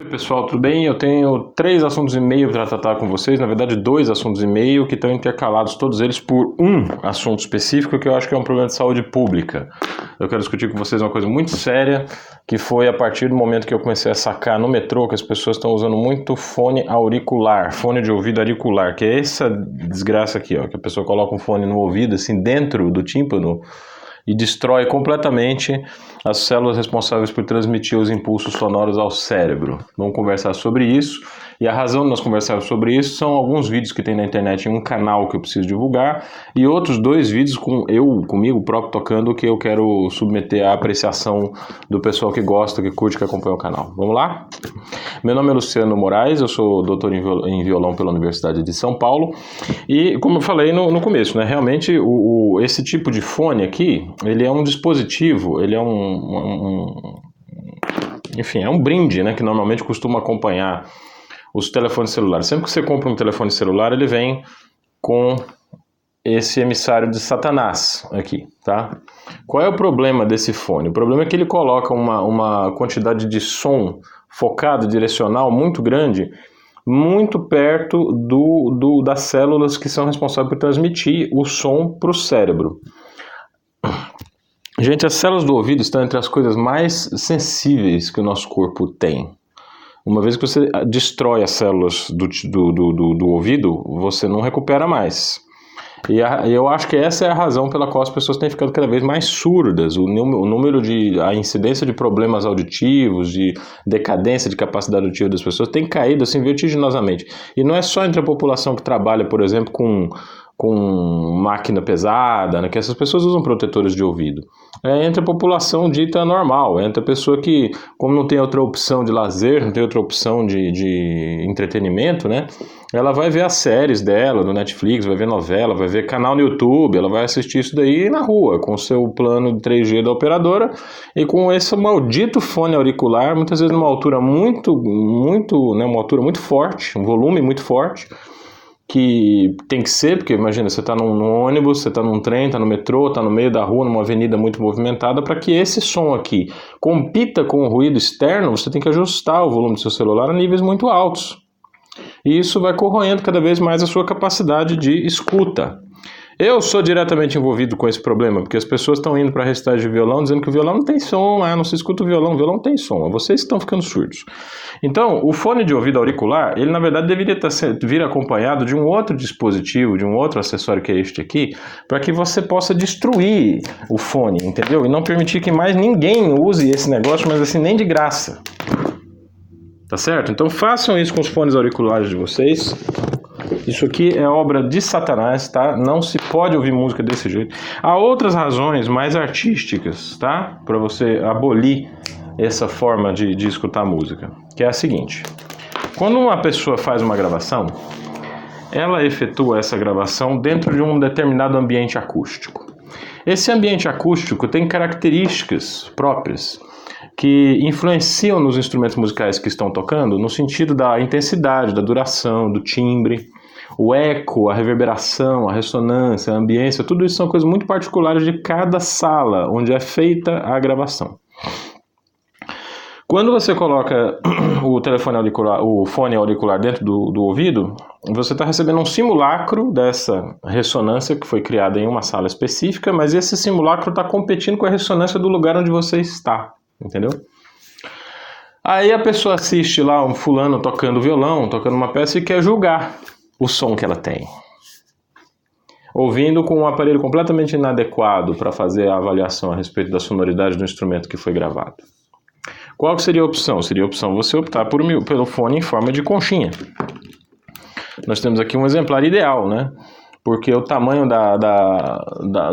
Pessoal, tudo bem? Eu tenho 3 assuntos e meio para tratar com vocês, na verdade 2 assuntos e meio que estão intercalados, todos eles por um assunto específico que eu acho que é um problema de saúde pública. Eu quero discutir com vocês uma coisa muito séria, que foi a partir do momento que eu comecei a sacar no metrô que as pessoas estão usando muito fone auricular, fone de ouvido auricular, que é essa desgraça aqui, ó, que a pessoa coloca um fone no ouvido, assim, dentro do tímpano, e destrói completamente as células responsáveis por transmitir os impulsos sonoros ao cérebro. Vamos conversar sobre isso. E a razão de nós conversarmos sobre isso são alguns vídeos que tem na internet em um canal que eu preciso divulgar e outros 2 vídeos comigo próprio tocando que eu quero submeter à apreciação do pessoal que gosta, que curte, que acompanha o canal. Vamos lá? Meu nome é Luciano Moraes, eu sou doutor em violão pela Universidade de São Paulo e, como eu falei no começo, né, realmente esse tipo de fone aqui, ele é um dispositivo, ele é enfim, é um brinde, né, que normalmente costuma acompanhar os telefones celulares. Sempre que você compra um telefone celular, ele vem com esse emissário de Satanás aqui, tá? Qual é o problema desse fone? O problema é que ele coloca uma quantidade de som focado, direcional, muito grande, muito perto das células que são responsáveis por transmitir o som para o cérebro. Gente, as células do ouvido estão entre as coisas mais sensíveis que o nosso corpo tem. Uma vez que você destrói as células do ouvido, você não recupera mais. E eu acho que essa é a razão pela qual as pessoas têm ficado cada vez mais surdas. A incidência de problemas auditivos, de decadência de capacidade auditiva das pessoas tem caído assim vertiginosamente. E não é só entre a população que trabalha, por exemplo, com máquina pesada, né, que essas pessoas usam protetores de ouvido. É entre a população dita normal, entre a pessoa que, como não tem outra opção de lazer, não tem outra opção de entretenimento, né, ela vai ver as séries dela no Netflix, vai ver novela, vai ver canal no YouTube, ela vai assistir isso daí na rua, com o seu plano de 3G da operadora e com esse maldito fone auricular, muitas vezes numa altura né, uma altura muito forte, um volume muito forte, que tem que ser, porque imagina, você está num ônibus, você está num trem, está no metrô, está no meio da rua, numa avenida muito movimentada, para que esse som aqui compita com o ruído externo, você tem que ajustar o volume do seu celular a níveis muito altos. E isso vai corroendo cada vez mais a sua capacidade de escuta. Eu sou diretamente envolvido com esse problema, porque as pessoas estão indo para recitais de violão dizendo que o violão não tem som, não se escuta o violão tem som, vocês estão ficando surdos. Então, o fone de ouvido auricular, ele na verdade deveria vir acompanhado de um outro dispositivo, de um outro acessório que é este aqui, para que você possa destruir o fone, entendeu? E não permitir que mais ninguém use esse negócio, mas assim, nem de graça. Tá certo? Então façam isso com os fones auriculares de vocês. Isso aqui é obra de Satanás, tá? Não se pode ouvir música desse jeito. Há outras razões mais artísticas, tá? Para você abolir essa forma de escutar música. Que é a seguinte. Quando uma pessoa faz uma gravação, ela efetua essa gravação dentro de um determinado ambiente acústico. Esse ambiente acústico tem características próprias que influenciam nos instrumentos musicais que estão tocando, no sentido da intensidade, da duração, do timbre, o eco, a reverberação, a ressonância, a ambiência, tudo isso são coisas muito particulares de cada sala onde é feita a gravação. Quando você coloca o fone auricular dentro do ouvido, você está recebendo um simulacro dessa ressonância que foi criada em uma sala específica, mas esse simulacro está competindo com a ressonância do lugar onde você está. Entendeu? Aí a pessoa assiste lá um fulano tocando violão, tocando uma peça e quer julgar o som que ela tem. Ouvindo com um aparelho completamente inadequado para fazer a avaliação a respeito da sonoridade do instrumento que foi gravado. Qual que seria a opção? Seria a opção você optar pelo fone em forma de conchinha. Nós temos aqui um exemplar ideal, né? Porque o tamanho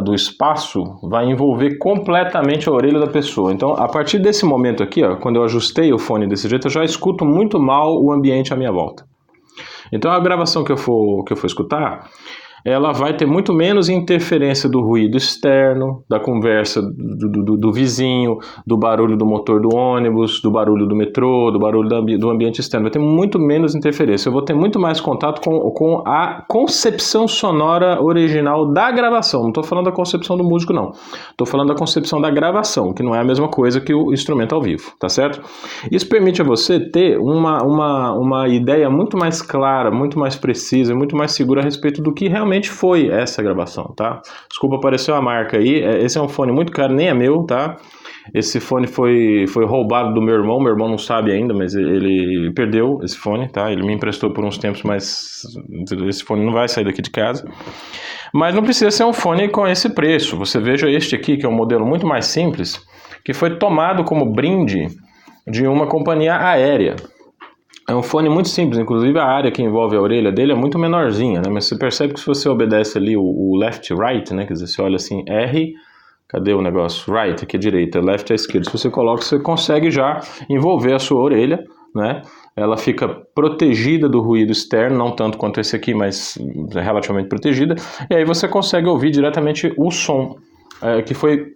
do espaço vai envolver completamente a orelha da pessoa. Então, a partir desse momento aqui, ó, quando eu ajustei o fone desse jeito, eu já escuto muito mal o ambiente à minha volta. Então, a gravação que eu for escutar, ela vai ter muito menos interferência do ruído externo, da conversa do vizinho, do barulho do motor do ônibus, do barulho do metrô, do barulho do ambiente externo. Vai ter muito menos interferência. Eu vou ter muito mais contato com a concepção sonora original da gravação. Não estou falando da concepção do músico, não. Estou falando da concepção da gravação, que não é a mesma coisa que o instrumento ao vivo, tá certo? Isso permite a você ter uma ideia muito mais clara, muito mais precisa, muito mais segura a respeito do que realmente foi essa gravação, tá? Desculpa, apareceu a marca aí. Esse é um fone muito caro, nem é meu, tá? Esse fone foi roubado do meu irmão não sabe ainda, mas ele perdeu esse fone, tá? Ele me emprestou por uns tempos, mas esse fone não vai sair daqui de casa. Mas não precisa ser um fone com esse preço. Você veja este aqui, que é um modelo muito mais simples, que foi tomado como brinde de uma companhia aérea. É um fone muito simples, inclusive a área que envolve a orelha dele é muito menorzinha, né? Mas você percebe que se você obedece ali o left right, né? Quer dizer, você olha assim, R, cadê o negócio? Right, aqui é direita, left é esquerda. Se você coloca, você consegue já envolver a sua orelha, né? Ela fica protegida do ruído externo, não tanto quanto esse aqui, mas relativamente protegida. E aí você consegue ouvir diretamente o som que foi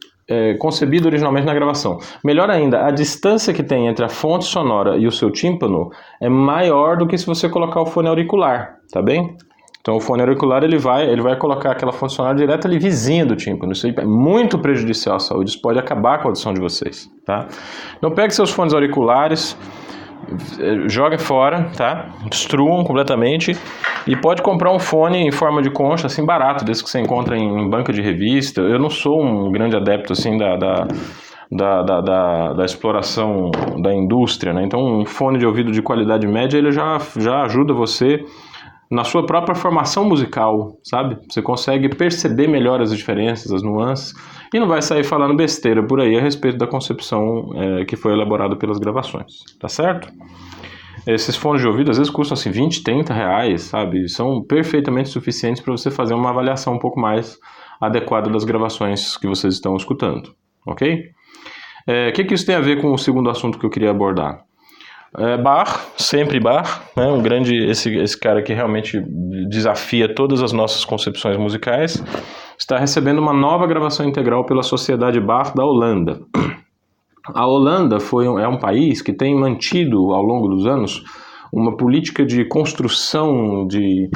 concebido originalmente na gravação. Melhor ainda, a distância que tem entre a fonte sonora e o seu tímpano é maior do que se você colocar o fone auricular, tá bem? Então o fone auricular ele vai colocar aquela fonte sonora direto ali vizinha do tímpano. Isso aí é muito prejudicial à saúde, isso pode acabar com a audição de vocês, tá? Então pegue seus fones auriculares, joga fora, tá? Destruam completamente e pode comprar um fone em forma de concha, assim, barato, desse que você encontra em banca de revista. Eu não sou um grande adepto, assim, da exploração da indústria, né? Então um fone de ouvido de qualidade média, ele já ajuda você na sua própria formação musical, sabe? Você consegue perceber melhor as diferenças, as nuances, e não vai sair falando besteira por aí a respeito da concepção que foi elaborada pelas gravações, tá certo? Esses fones de ouvido às vezes custam assim 20, 30 reais, sabe? São perfeitamente suficientes para você fazer uma avaliação um pouco mais adequada das gravações que vocês estão escutando, ok? O que isso tem a ver com o segundo assunto que eu queria abordar? Bach, sempre Bach, né? Um grande, esse cara que realmente desafia todas as nossas concepções musicais, está recebendo uma nova gravação integral pela Sociedade Bach da Holanda. A Holanda é um país que tem mantido ao longo dos anos uma política de construção de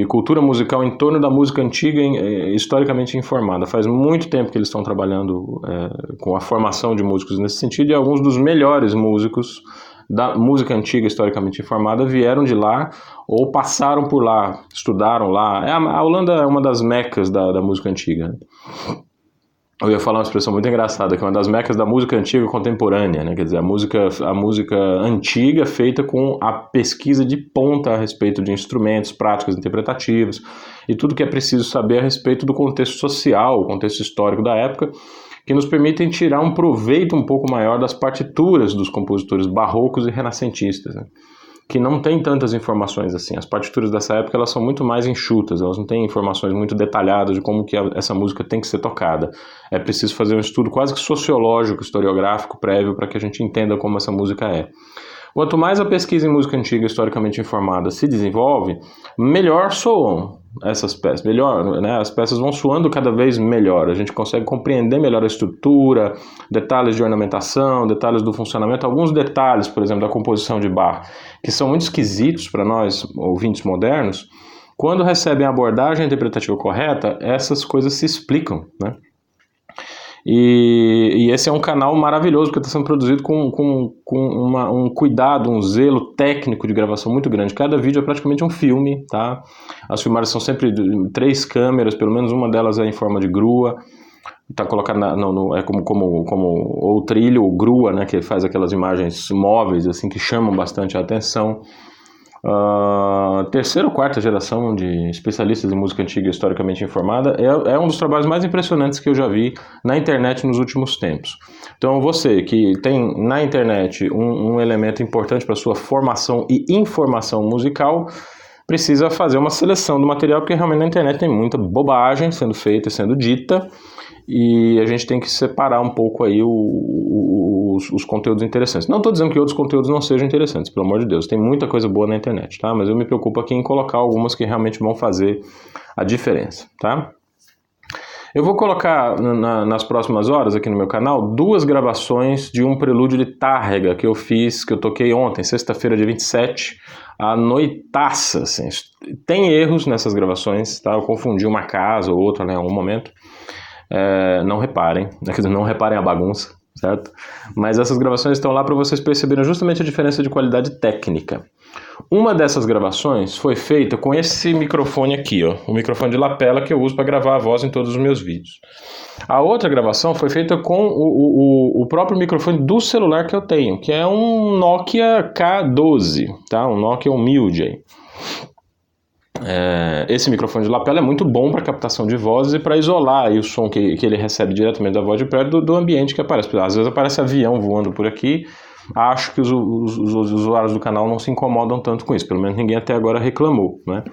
cultura musical em torno da música antiga historicamente informada. Faz muito tempo que eles estão trabalhando com a formação de músicos nesse sentido, e alguns dos melhores músicos da música antiga historicamente informada vieram de lá ou passaram por lá, estudaram lá. A Holanda é uma das mecas da música antiga, né? Eu ia falar uma expressão muito engraçada, que é uma das mecas da música antiga contemporânea, né? Quer dizer, a música antiga feita com a pesquisa de ponta a respeito de instrumentos, práticas interpretativas e tudo que é preciso saber a respeito do contexto social, o contexto histórico da época, que nos permitem tirar um proveito um pouco maior das partituras dos compositores barrocos e renascentistas, né? Que não tem tantas informações assim. As partituras dessa época elas são muito mais enxutas, elas não têm informações muito detalhadas de como que essa música tem que ser tocada. É preciso fazer um estudo quase que sociológico, historiográfico prévio para que a gente entenda como essa música é. Quanto mais a pesquisa em música antiga historicamente informada se desenvolve, melhor soam essas peças, melhor, né? As peças vão soando cada vez melhor, a gente consegue compreender melhor a estrutura, detalhes de ornamentação, detalhes do funcionamento, alguns detalhes, por exemplo, da composição de Bach, que são muito esquisitos para nós, ouvintes modernos. Quando recebem a abordagem interpretativa correta, essas coisas se explicam, né? E esse é um canal maravilhoso, porque está sendo produzido com um cuidado, um zelo técnico de gravação muito grande. Cada vídeo é praticamente um filme, tá? As filmagens são sempre 3 câmeras, pelo menos uma delas é em forma de grua. Está colocado é como ou trilho ou grua, né? Que faz aquelas imagens móveis assim que chamam bastante a atenção. Terceira ou quarta geração de especialistas em música antiga historicamente informada é um dos trabalhos mais impressionantes que eu já vi na internet nos últimos tempos. Então você que tem na internet um elemento importante para sua formação e informação musical, precisa fazer uma seleção do material, porque realmente na internet tem muita bobagem sendo feita, sendo dita, e a gente tem que separar um pouco aí os conteúdos interessantes. Não estou dizendo que outros conteúdos não sejam interessantes, pelo amor de Deus, tem muita coisa boa na internet, tá? Mas eu me preocupo aqui em colocar algumas que realmente vão fazer a diferença, tá? Eu vou colocar nas próximas horas aqui no meu canal 2 gravações de um prelúdio de Tárrega que eu fiz, que eu toquei ontem, sexta-feira, dia 27, à noitaça, assim. Tem erros nessas gravações, tá? Eu confundi uma casa ou outra, né, em algum momento. Não reparem, quer dizer, não reparem a bagunça, certo? Mas essas gravações estão lá para vocês perceberem justamente a diferença de qualidade técnica. Uma dessas gravações foi feita com esse microfone aqui, ó, o microfone de lapela que eu uso para gravar a voz em todos os meus vídeos. A outra gravação foi feita com o próprio microfone do celular que eu tenho, que é um Nokia K12, tá? Um Nokia humilde aí. Esse microfone de lapela é muito bom para captação de vozes e para isolar aí o som que ele recebe diretamente da voz de perto do ambiente que aparece. Às vezes aparece avião voando por aqui. Acho que os usuários do canal não se incomodam tanto com isso, pelo menos ninguém até agora reclamou, né?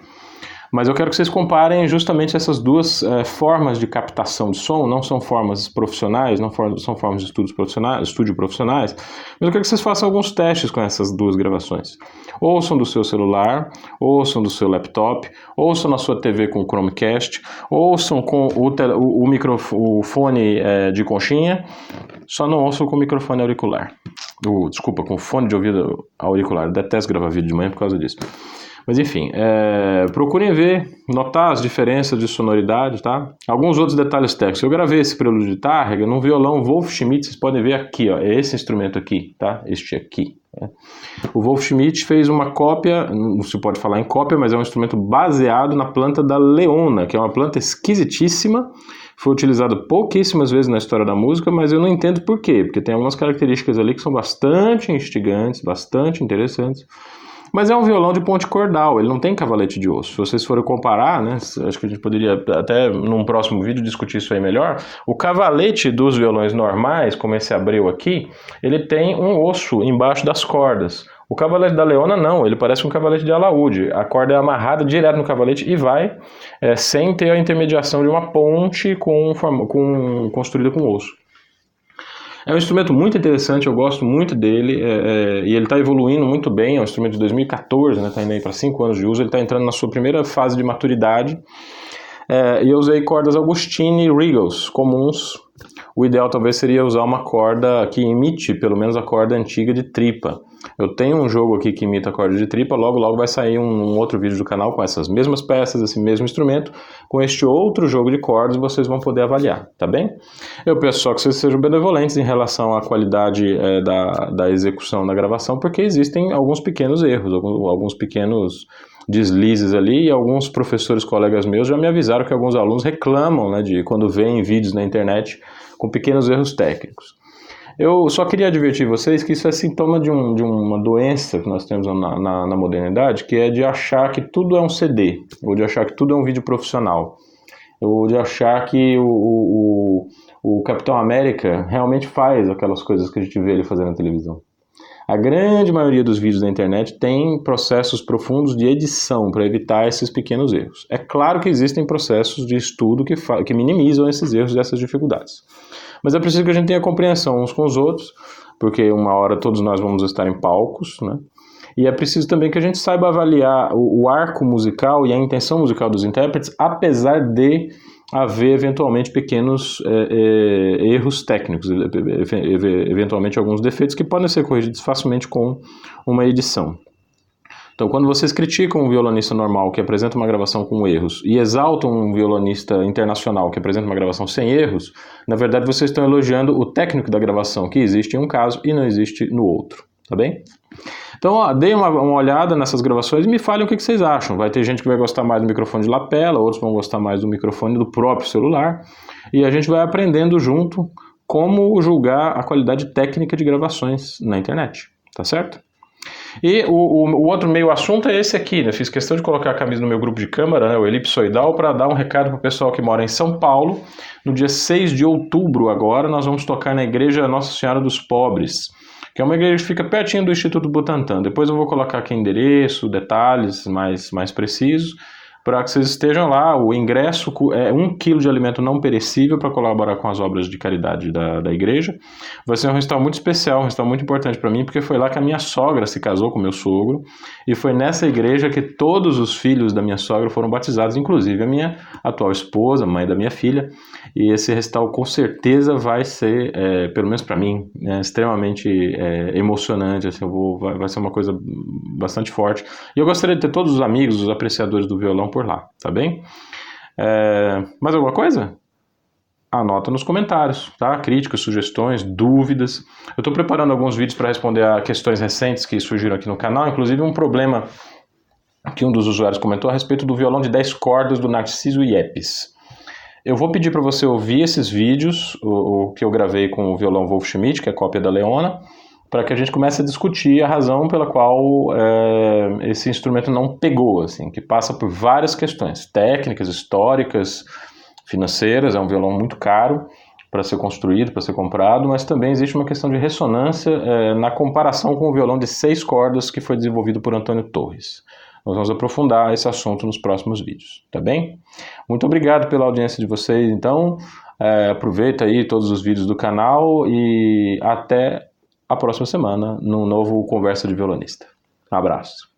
Mas eu quero que vocês comparem justamente essas 2 formas de captação de som. Não são formas profissionais, não são formas de estúdio profissionais, mas eu quero que vocês façam alguns testes com essas 2 gravações. Ouçam do seu celular, ouçam do seu laptop, ouçam na sua TV com o Chromecast, ouçam com o fone de conchinha, só não ouçam com o microfone auricular. Desculpa, com fone de ouvido auricular. Eu detesto gravar vídeo de manhã por causa disso. Mas enfim, procurem ver, notar as diferenças de sonoridade, tá? Alguns outros detalhes técnicos. Eu gravei esse prelúdio de Tárrega num violão Wolf Schmidt, vocês podem ver aqui, ó, é esse instrumento aqui, tá? Este aqui. O Wolf Schmidt fez uma cópia, não se pode falar em cópia, mas é um instrumento baseado na planta da Leona, que é uma planta esquisitíssima, foi utilizado pouquíssimas vezes na história da música, mas eu não entendo por quê, porque tem algumas características ali que são bastante instigantes, bastante interessantes. Mas é um violão de ponte cordal, ele não tem cavalete de osso. Se vocês forem comparar, né, acho que a gente poderia até num próximo vídeo discutir isso aí melhor. O cavalete dos violões normais, como esse Abreu aqui, ele tem um osso embaixo das cordas. O cavalete da Leona não, ele parece um cavalete de alaúde. A corda é amarrada direto no cavalete e vai sem ter a intermediação de uma ponte construída com osso. É um instrumento muito interessante, eu gosto muito dele, e ele está evoluindo muito bem. É um instrumento de 2014, está indo aí para 5 anos de uso, ele está entrando na sua primeira fase de maturidade. E eu usei cordas Augustine Regals comuns. O ideal talvez seria usar uma corda que imite pelo menos a corda antiga de tripa. Eu tenho um jogo aqui que imita a corda de tripa, logo vai sair um outro vídeo do canal com essas mesmas peças, esse mesmo instrumento, com este outro jogo de cordas vocês vão poder avaliar, tá bem? Eu peço só que vocês sejam benevolentes em relação à qualidade da execução da gravação, porque existem alguns pequenos erros, alguns pequenos deslizes ali, e alguns professores, colegas meus, já me avisaram que alguns alunos reclamam, né, de quando veem vídeos na internet com pequenos erros técnicos. Eu só queria advertir vocês que isso é sintoma de uma doença que nós temos na modernidade, que é de achar que tudo é um CD, ou de achar que tudo é um vídeo profissional, ou de achar que o Capitão América realmente faz aquelas coisas que a gente vê ele fazendo na televisão. A grande maioria dos vídeos da internet tem processos profundos de edição para evitar esses pequenos erros. É claro que existem processos de estudo que minimizam esses erros e essas dificuldades. Mas é preciso que a gente tenha compreensão uns com os outros, porque uma hora todos nós vamos estar em palcos, né? E é preciso também que a gente saiba avaliar o arco musical e a intenção musical dos intérpretes, apesar de haver eventualmente pequenos erros técnicos, eventualmente alguns defeitos que podem ser corrigidos facilmente com uma edição. Então, quando vocês criticam um violonista normal que apresenta uma gravação com erros e exaltam um violonista internacional que apresenta uma gravação sem erros, na verdade vocês estão elogiando o técnico da gravação, que existe em um caso e não existe no outro, tá bem? Então, deem uma olhada nessas gravações e me falem o que vocês acham. Vai ter gente que vai gostar mais do microfone de lapela, outros vão gostar mais do microfone do próprio celular, e a gente vai aprendendo junto como julgar a qualidade técnica de gravações na internet, tá certo? E o outro meio assunto é esse aqui, né? Fiz questão de colocar a camisa no meu grupo de câmara, né, o Elipsoidal, para dar um recado para o pessoal que mora em São Paulo. No dia 6 de outubro agora, nós vamos tocar na Igreja Nossa Senhora dos Pobres, que é uma igreja que fica pertinho do Instituto Butantan. Depois eu vou colocar aqui endereço, detalhes mais precisos, para que vocês estejam lá. O ingresso é 1 quilo de alimento não perecível para colaborar com as obras de caridade da igreja. Vai ser um recital muito especial, um recital muito importante para mim, porque foi lá que a minha sogra se casou com meu sogro, e foi nessa igreja que todos os filhos da minha sogra foram batizados, inclusive a minha atual esposa, mãe da minha filha. E esse recital com certeza vai ser, pelo menos para mim, extremamente emocionante, assim, vai ser uma coisa bastante forte. E eu gostaria de ter todos os amigos, os apreciadores do violão por lá, tá bem? Mais alguma coisa? Anota nos comentários, tá? Críticas, sugestões, dúvidas. Eu estou preparando alguns vídeos para responder a questões recentes que surgiram aqui no canal, inclusive um problema que um dos usuários comentou a respeito do violão de 10 cordas do Narciso Yepes. Eu vou pedir para você ouvir esses vídeos, o que eu gravei com o violão Wolf Schmidt, que é cópia da Leona, para que a gente comece a discutir a razão pela qual esse instrumento não pegou, assim, que passa por várias questões técnicas, históricas, financeiras. É um violão muito caro para ser construído, para ser comprado, mas também existe uma questão de ressonância na comparação com o violão de 6 cordas que foi desenvolvido por Antônio Torres. Nós vamos aprofundar esse assunto nos próximos vídeos, tá bem? Muito obrigado pela audiência de vocês, então, aproveita aí todos os vídeos do canal e até a próxima semana, num novo Conversa de Violonista. Um abraço.